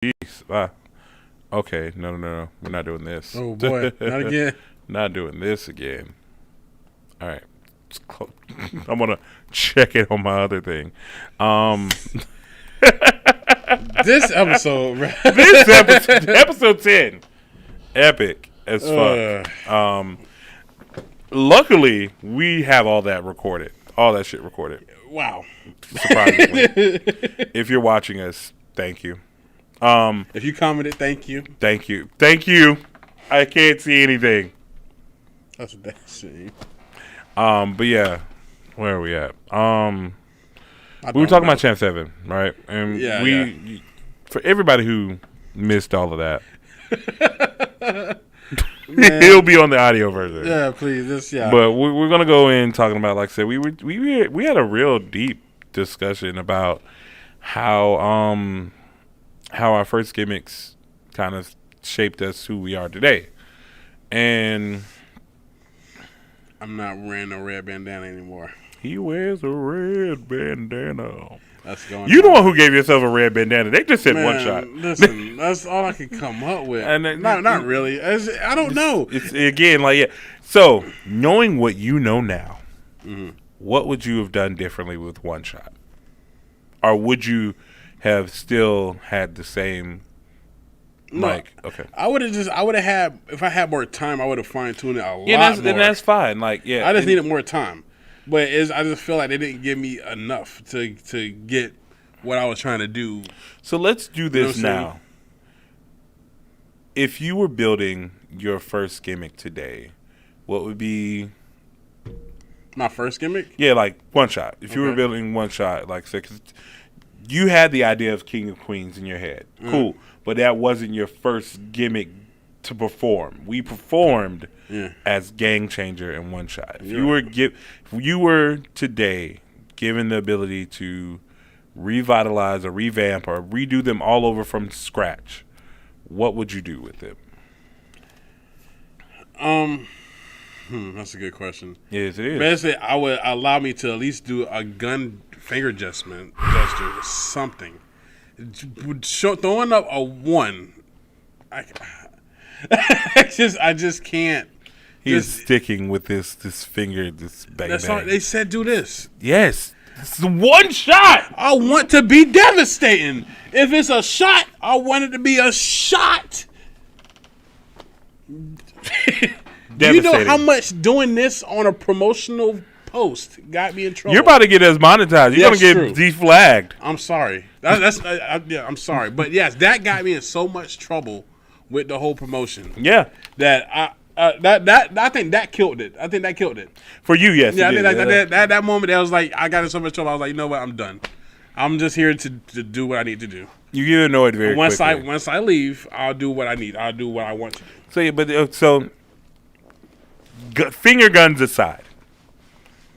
Jeez. Okay. No. We're not doing this. Oh boy, not again. Not doing this again. All right. I'm gonna check it on my other thing. This episode, bro. This episode 10, epic as fuck. Luckily, we have all that shit recorded. Wow. Surprisingly, if you're watching us, thank you. If you commented, thank you. Thank you. I can't see anything. That's what that's saying. But yeah, where are we at? We were talking about Champ 7, right? And for everybody who missed all of that, he'll be on the audio version. Yeah, please. But we're gonna go in talking about, like I said, we had a real deep discussion about how our first gimmicks kind of shaped us who we are today, and I'm not wearing a red bandana anymore. He wears a red bandana. That's going. You the one who gave yourself a red bandana. They just said one shot. Listen, that's all I could come up with. And not really. I don't know. It's again like, yeah. So knowing what you know now, what would you have done differently with one shot, or would you have still had the same? Okay. I would have had, if I had more time, I would have fine tuned it a lot more. Then that's fine. I just needed more time. But I just feel like they didn't give me enough to get what I was trying to do. So let's do this now. If you were building your first gimmick today, what would be my first gimmick? Yeah, like one shot. If you were building one shot, like, say, 'cause you had the idea of King of Queens in your head. Cool. But that wasn't your first gimmick to perform. We performed as Gang Changer and One Shot. If you were today given the ability to revitalize or revamp or redo them all over from scratch, what would you do with it? That's a good question. Yes, it is. Basically, I would allow me to at least do a gun finger gesture or something. Throwing up a one, I just can't. He is sticking with this finger, this bang. That's all they said. Do this. Yes, it's the one shot. I want to be devastating. If it's a shot, I want it to be a shot. Do you know how much doing this on a promotional post got me in trouble? You're about to get us monetized. You're going to get deflagged. I'm sorry. I'm sorry. But yes, that got me in so much trouble with the whole promotion. Yeah. That I think that killed it. For you, yes. Yeah, that moment, I was like, I got in so much trouble. I was like, you know what? I'm done. I'm just here to do what I need to do. You get annoyed very quickly. Once I leave, I'll do what I need. I'll do what I want to do. Finger guns aside,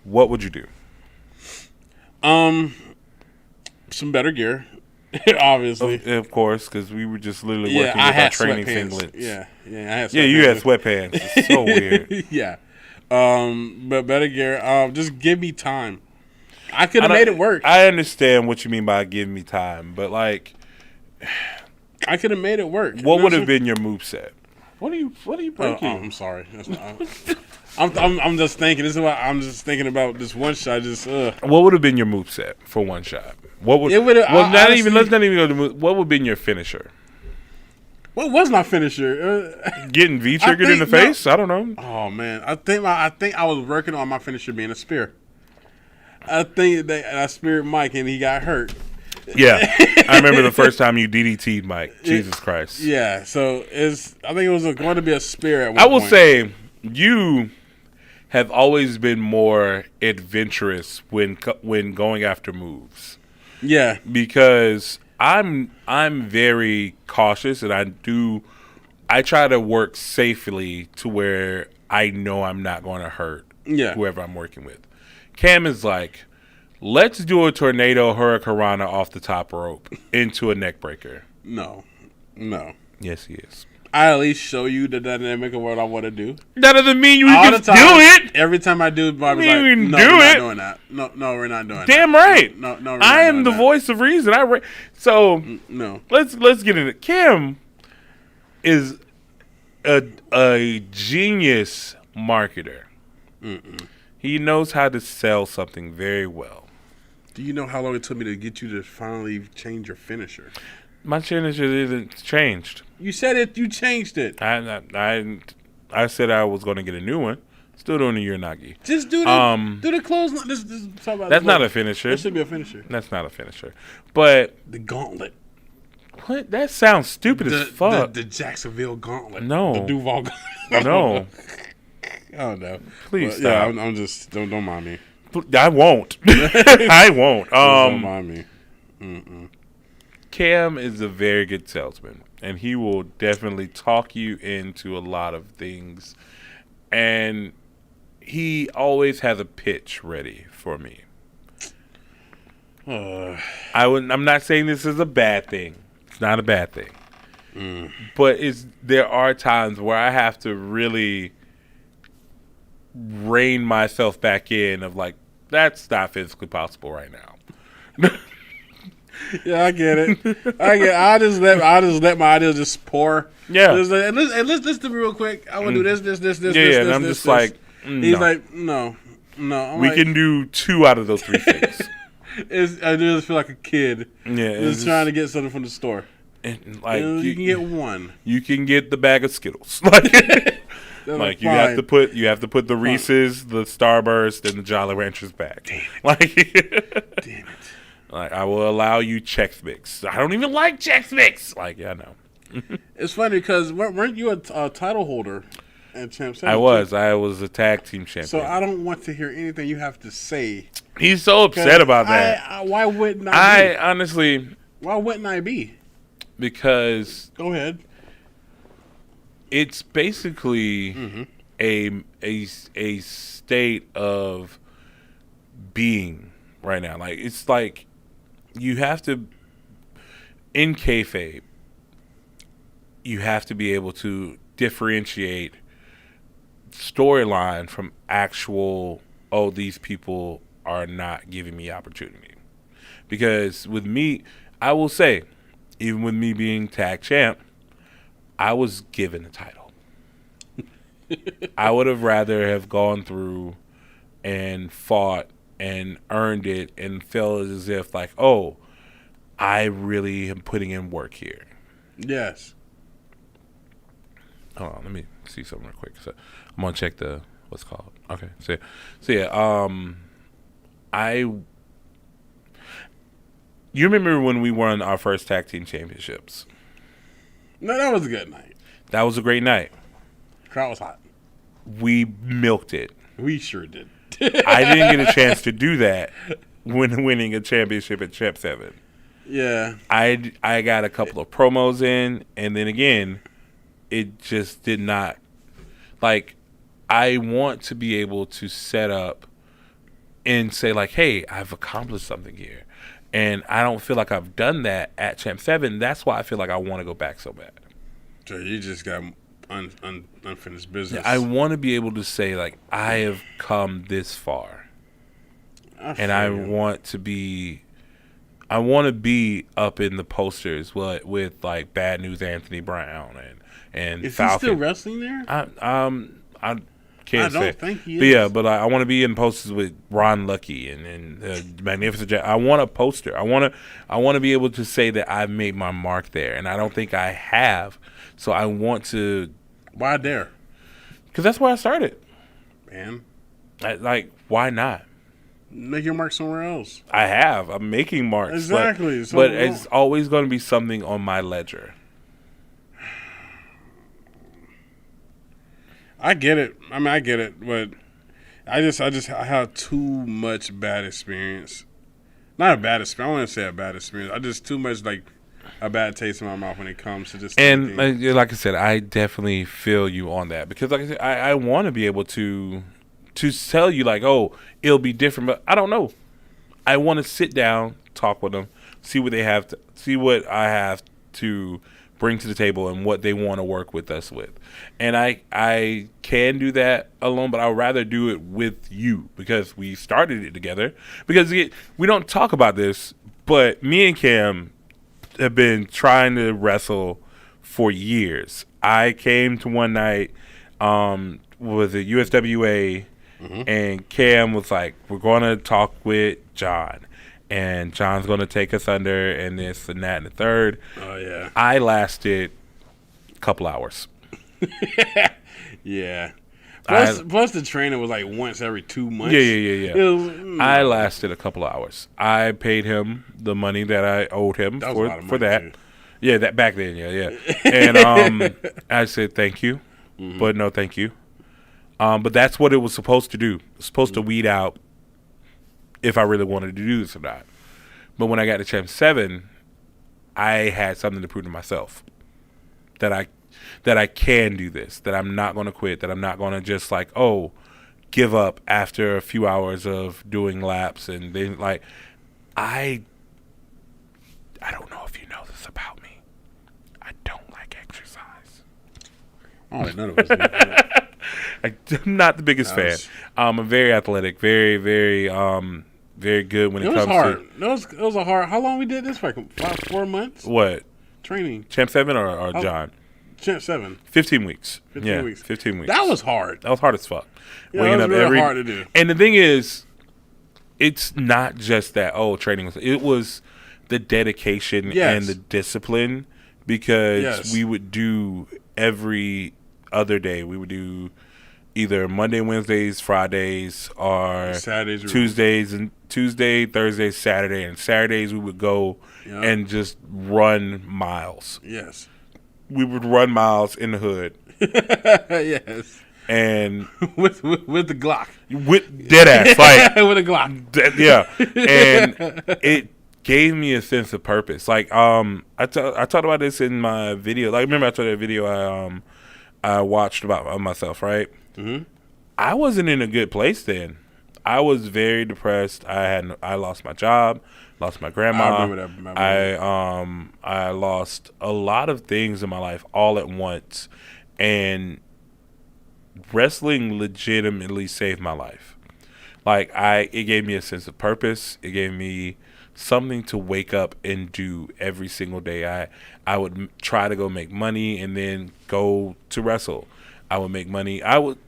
what would you do? Some better gear, obviously. Of course, because we were just literally working with our training singlets. Yeah, I had sweatpants. Yeah, you had sweatpants. It's so weird. Yeah. But better gear. Just give me time. I could have made it work. I understand what you mean by giving me time, but like, I could have made it work. What would have been your moveset? What are you breaking? I'm sorry. I'm just thinking. This is what I'm just thinking about. This one shot. What would have been your moveset for one shot? What would? Let's not even go to move. What would have been your finisher? What was my finisher? Getting V triggered in the face? I don't know. Oh man, I think I was working on my finisher being a spear. I think that I speared Mike and he got hurt. Yeah, I remember the first time you DDT'd Mike. Jesus Christ. Yeah, so I think it was going to be a spear at one point. I will point. say you have always been more adventurous when going after moves. Yeah, because I'm very cautious and I try to work safely to where I know I'm not going to hurt whoever I'm working with. Cam is like, let's do a tornado hurricanrana off the top rope into a neck breaker. No. Yes, he is. I at least show you the dynamic of what I want to do. That doesn't mean you All can the do time, it. Every time I do, Bobby's like, You "No, can do we're not it. doing that. No, we're not doing Damn that. right. No, we're I not am doing the that. voice of reason. So No. let's get into it. Kim is a genius marketer. He knows how to sell something very well. Do you know how long it took me to get you to finally change your finisher? My finisher isn't changed. You said it. You changed it. I said I was going to get a new one. Still doing the Uranagi. Just do the close. This talk about That's not a finisher. That should be a finisher. That's not a finisher. But The gauntlet. what? That sounds stupid as fuck. The Jacksonville gauntlet. No. The Duval gauntlet. No. Oh no. Please stop. Yeah, I'm just don't mind me. I won't. I won't. Don't mind me. Cam is a very good salesman, and he will definitely talk you into a lot of things. And he always has a pitch ready for me. I'm not saying this is a bad thing. It's not a bad thing. But there are times where I have to really rein myself back in of like, that's not physically possible right now. Yeah, I get it. I just let my ideas just pour. Yeah. And let's do it real quick. I want to do this. Yeah, and I'm just like, He's no. like, no. We can do 2 out of those 3 things. I just feel like a kid. Yeah, just trying to get something from the store. And like you can get one. You can get the bag of Skittles. Like you have to put the Reese's, the Starburst, and the Jolly Ranchers back. Damn it. Like, Damn it. Like I will allow you Chex Mix. I don't even like Chex Mix. Like yeah, I know. It's funny because weren't you a title holder at Champ 7? I was a tag team champion. So I don't want to hear anything you have to say. He's so upset about that. Why wouldn't I be? Honestly. Why wouldn't I be? Because. Go ahead. It's basically a state of being right now. Like it's like you have to in kayfabe. You have to be able to differentiate storyline from actual. Oh, these people are not giving me opportunity. Because with me, I will say, even with me being tag champ, I was given a title. I would have rather have gone through and fought and earned it and felt as if like, oh, I really am putting in work here. Yes. Hold on, let me see something real quick. So I'm gonna check the what's called. Okay, so yeah, you remember when we won our first tag team championships? No, that was a good night. That was a great night. Crowd was hot. We milked it. We sure did. I didn't get a chance to do that when winning a championship at Champ 7. Yeah. I got a couple of promos in, and then again, it just did not. Like, I want to be able to set up and say, like, hey, I've accomplished something here. And I don't feel like I've done that at Champ 7. That's why I feel like I want to go back so bad. So you just got unfinished business. I want to be able to say, like, I have come this far. I want to be up in the posters with like Bad News Anthony Brown and Is Falcon. he still wrestling there? I can't say. I don't think he is. But yeah, but I want to be in posters with Ron Lucky and Magnificent Jack. I want a poster. I want to be able to say that I've made my mark there, and I don't think I have. So I want to. Why there? Because that's where I started. Man. Why not? Make your mark somewhere else. I have. I'm making marks. Exactly. But it's always going to be something on my ledger. I get it. I mean, I get it, but I have too much bad experience. Not a bad experience. I want to say a bad experience. I just too much like a bad taste in my mouth when it comes to just. And like I said, I definitely feel you on that because, like I said, I want to be able to tell you like, oh, it'll be different, but I don't know. I want to sit down, talk with them, see what they have, see what I have to bring to the table and what they want to work with us with. And I can do that alone, but I'd rather do it with you because we started it together. Because we don't talk about this, but me and Cam have been trying to wrestle for years. I came to one night, was it USWA, and Cam was like, we're going to talk with John. And John's going to take us under and this and that and the third. Oh, yeah. I lasted a couple hours. Yeah. Plus the training was like once every 2 months. Yeah. I lasted a couple hours. I paid him the money that I owed him for that. Too. Yeah, that back then, yeah. And I said thank you, but no thank you. But that's what it was supposed to do. It was supposed to weed out if I really wanted to do this or not. But when I got to Champ 7, I had something to prove to myself that I can do this, that I'm not going to quit, that I'm not going to just like, give up after a few hours of doing laps. And then like, I don't know if you know this about me. I don't like exercise. Oh, none of us do. I'm not the biggest fan. I'm very athletic, very, very, very good when it comes hard. It was a hard. How long we did this for? 4 months. What? Training. Champ 7 or John? Champ 7. 15 weeks. 15 weeks. 15 weeks. That was hard. That was hard as fuck. Yeah, that was really hard to do. And the thing is, it's not just that, training. It was the dedication and the discipline because we would do every other day. We would do either Monday, Wednesdays, Fridays, or Saturdays, Tuesday, Thursday, Saturday, and Saturdays we would go and just run miles. Yes, we would run miles in the hood. Yes, and with the Glock, with dead ass, like with a Glock. And it gave me a sense of purpose. Like I talked about this in my video. Like remember I told that video I watched about myself, right? Mm-hmm. I wasn't in a good place then. I was very depressed. I lost my job, lost my grandma. I remember that. I lost a lot of things in my life all at once, and wrestling legitimately saved my life. Like it gave me a sense of purpose. It gave me something to wake up and do every single day. I would try to go make money and then go to wrestle. I would make money. The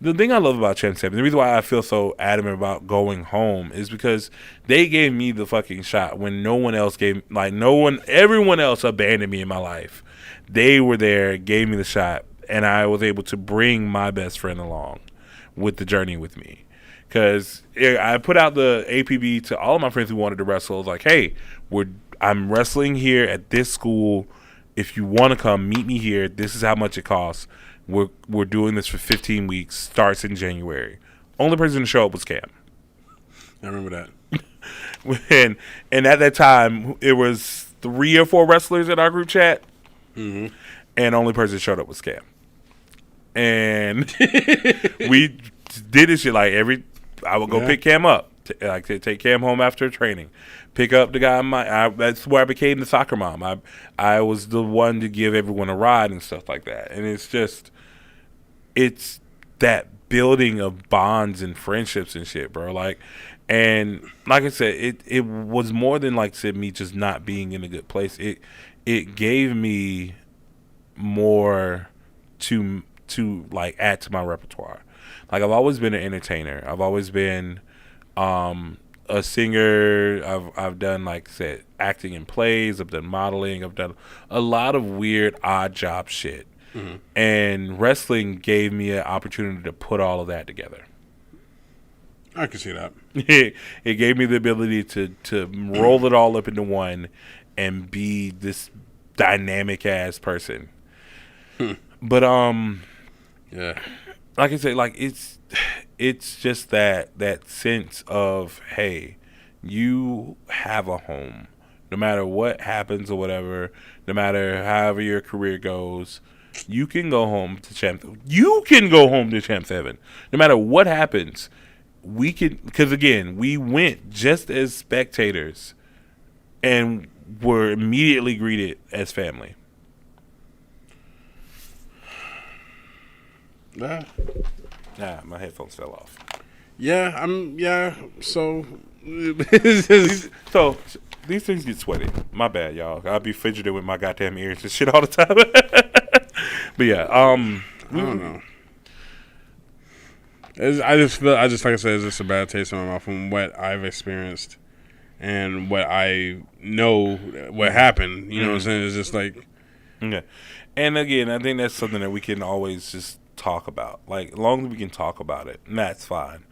thing I love about Champ 7, the reason why I feel so adamant about going home is because they gave me the fucking shot when no one else everyone else abandoned me in my life. They were there, gave me the shot, and I was able to bring my best friend along with the journey with me. Because I put out the APB to all of my friends who wanted to wrestle. I was like, hey, I'm wrestling here at this school. If you want to come, meet me here. This is how much it costs. We're doing this for 15 weeks. Starts in January. Only person to show up was Cam. I remember that. and at that time, it was 3 or 4 wrestlers in our group chat. Mm-hmm. And only person that showed up was Cam. And we did this shit like I would go pick Cam up. Take Cam home after training. Pick up the guy. That's where I became the soccer mom. I was the one to give everyone a ride and stuff like that. And it's that building of bonds and friendships and shit, bro. And like I said, it was more than me just not being in a good place. It gave me more to add to my repertoire. Like I've always been an entertainer. I've always been a singer. I've done acting in plays. I've done modeling. I've done a lot of weird odd job shit. Mm-hmm. And wrestling gave me an opportunity to put all of that together. I can see that. It gave me the ability to roll it all up into one and be this dynamic ass person. But yeah. Like I said, it's just that sense of, hey, you have a home. No matter what happens or whatever, no matter however your career goes, you can go home to Champ. You can go home to Champ 7. No matter what happens, we can. Because again, we went just as spectators, and were immediately greeted as family? Yeah. Nah, my headphones fell off. Yeah. So, it's just, So these things get sweaty. My bad, y'all. I'll be fidgeting with my goddamn ears and shit all the time. But yeah, I don't know. I just like I said, it's just a bad taste in my mouth from what I've experienced and what I know what happened. You know what I'm saying? It's just like, yeah. And again, I think that's something that we can always just talk about. Like, as long as we can talk about it, and that's fine.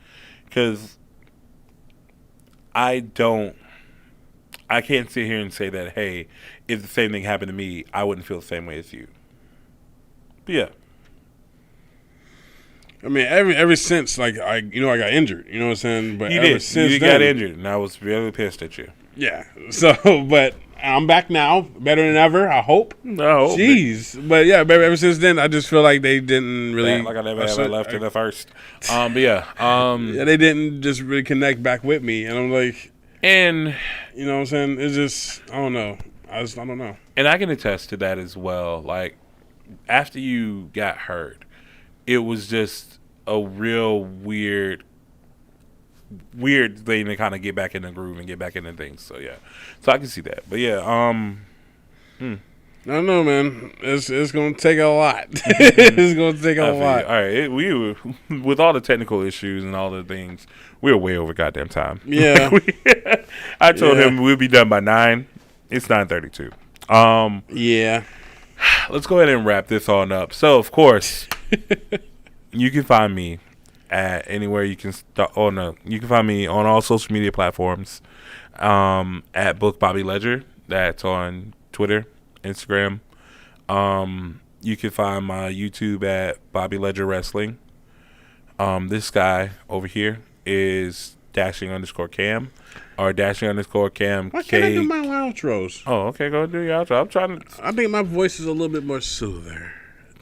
Because I can't sit here and say that, hey, if the same thing happened to me, I wouldn't feel the same way as you. But yeah. I mean, ever since like I got injured. You know what I'm saying? But You ever did. since You then, got injured, and I was really pissed at you. Yeah. So, but I'm back now, better than ever. I hope. No. Jeez. But yeah, ever since then, I just feel like they didn't really. Like I never ever left in the first. But yeah. Yeah, they didn't just really connect back with me, and I'm like, And you know what I'm saying? It's just I don't know. I don't know. And I can attest to that as well. Like, after you got hurt, it was just a real weird thing to kind of get back in the groove and get back into things. So yeah, so I can see that. But yeah, I don't know, man. It's gonna take a lot. It's gonna take a lot. All right, we were with all the technical issues and all the things. We were way over goddamn time. Yeah. I told him we'll be done by 9. It's 9:32. Yeah. Let's go ahead and wrap this on up. So, of course, you can find me at anywhere you can start. Oh, no. You can find me on all social media platforms at Book Bobby Ledger. That's on Twitter, Instagram. You can find my YouTube at Bobby Ledger Wrestling. This guy over here is Dashing_Cam. Or Dashing_Cam. Why can't I do my outros? Oh, okay. Go do your outro. I'm trying to. I think my voice is a little bit more soother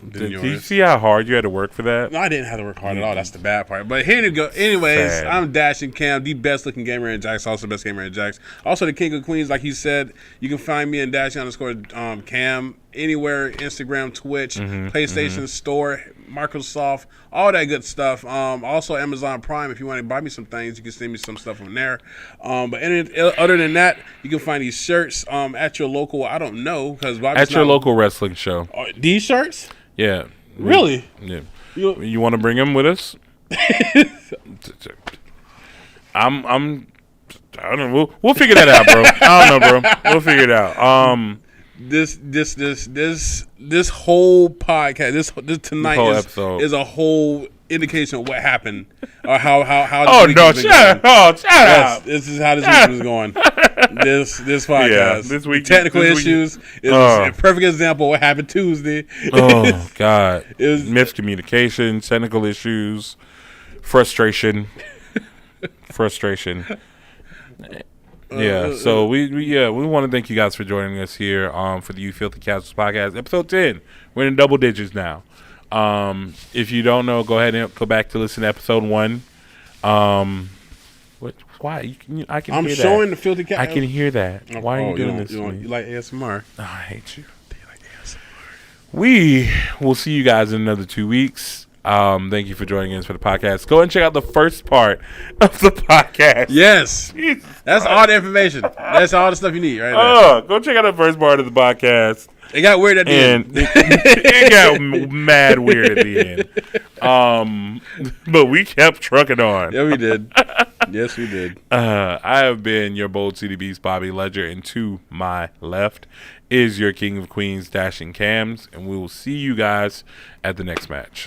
than yours. Do you see how hard you had to work for that? No, I didn't have to work hard at all. That's the bad part. But here you go. Anyways, Sad. I'm Dashing Cam, the best looking gamer in Jax, also the best gamer in Jax. Also the King of Queens, like he said. You can find me in Dashing_Cam anywhere, Instagram, Twitch, PlayStation Store, Microsoft, all that good stuff. Also Amazon Prime, if you want to buy me some things, you can send me some stuff from there. But other than that, you can find these shirts at your local, I don't know, because At your local wrestling show. These shirts? Yeah. Really? Yeah. You want to bring them with us? I don't know. We'll figure that out, bro. I don't know, bro. We'll figure it out. This whole podcast, this tonight whole is, episode is a whole indication of what happened or how. Oh no! Shut up! This is how this week was going. This podcast. Yeah, this week technical issues is a perfect example of what happened Tuesday. Oh God! It was miscommunication, technical issues, frustration. Yeah, so we want to thank you guys for joining us here for the You Filthy Casuals podcast, episode 10. We're in double digits now. If you don't know, go ahead and go back to listen to episode 1. Why? I can I'm hear showing that. the Filthy Casuals. I can hear that. Why are you doing this to me? You like ASMR? Oh, I hate you. Do you like ASMR? We will see you guys in another 2 weeks. Thank you for joining us for the podcast. Go and check out the first part of the podcast. Yes. That's all the information. That's all the stuff you need right there. Go check out the first part of the podcast. It got weird at the end. It got mad weird at the end. But we kept trucking on. Yeah, we did. Yes, we did. I have been your bold city beast, Bobby Ledger, and to my left is your King of Queens, Dashing Cams, and we will see you guys at the next match.